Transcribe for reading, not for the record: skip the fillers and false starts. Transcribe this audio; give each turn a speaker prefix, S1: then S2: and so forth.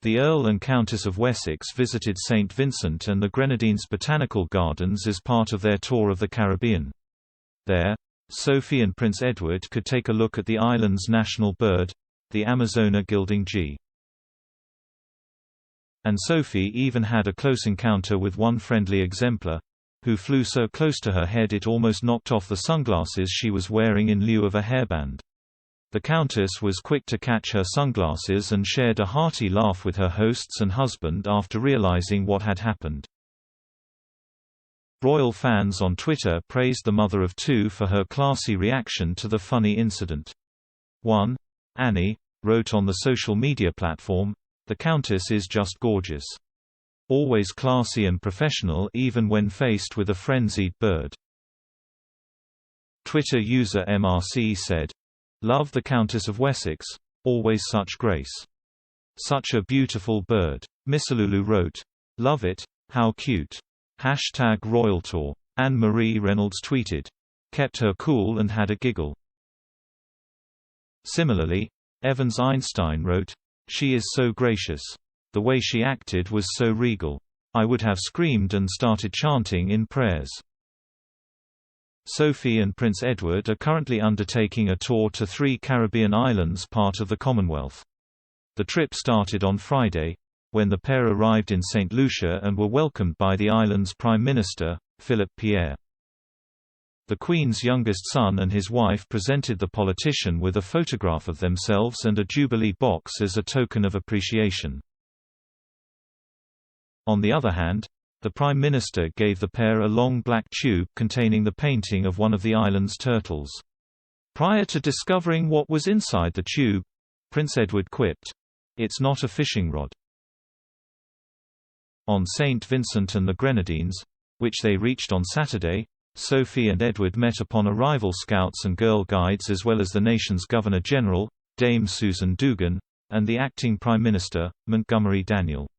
S1: The Earl and Countess of Wessex visited St. Vincent and the Grenadines Botanical Gardens as part of their tour of the Caribbean. There, Sophie and Prince Edward could take a look at the island's national bird, the Amazona gilding G. And Sophie even had a close encounter with one friendly exemplar, who flew so close to her head it almost knocked off the sunglasses she was wearing in lieu of a hairband. The Countess was quick to catch her sunglasses and shared a hearty laugh with her hosts and husband after realizing what had happened. Royal fans on Twitter praised the mother of two for her classy reaction to the funny incident. One, Annie, wrote on the social media platform, "The Countess is just gorgeous. Always classy and professional even when faced with a frenzied bird." Twitter user MRC said, "Love the Countess of Wessex, always such grace. Such a beautiful bird." Missalulu wrote, "Love it, how cute. #RoyalTour." Anne-Marie Reynolds tweeted, "Kept her cool and had a giggle." Similarly, Evans Einstein wrote, "She is so gracious. The way she acted was so regal. I would have screamed and started chanting in prayers." Sophie and Prince Edward are currently undertaking a tour to 3 Caribbean islands part of the Commonwealth. The trip started on Friday, when the pair arrived in St. Lucia and were welcomed by the island's Prime Minister, Philip Pierre. The Queen's youngest son and his wife presented the politician with a photograph of themselves and a Jubilee box as a token of appreciation. On the other hand, the Prime Minister gave the pair a long black tube containing the painting of one of the island's turtles. Prior to discovering what was inside the tube, Prince Edward quipped, "It's not a fishing rod." On St. Vincent and the Grenadines, which they reached on Saturday, Sophie and Edward met upon arrival Scouts and Girl Guides as well as the nation's Governor-General, Dame Susan Dugan, and the acting Prime Minister, Montgomery Daniel.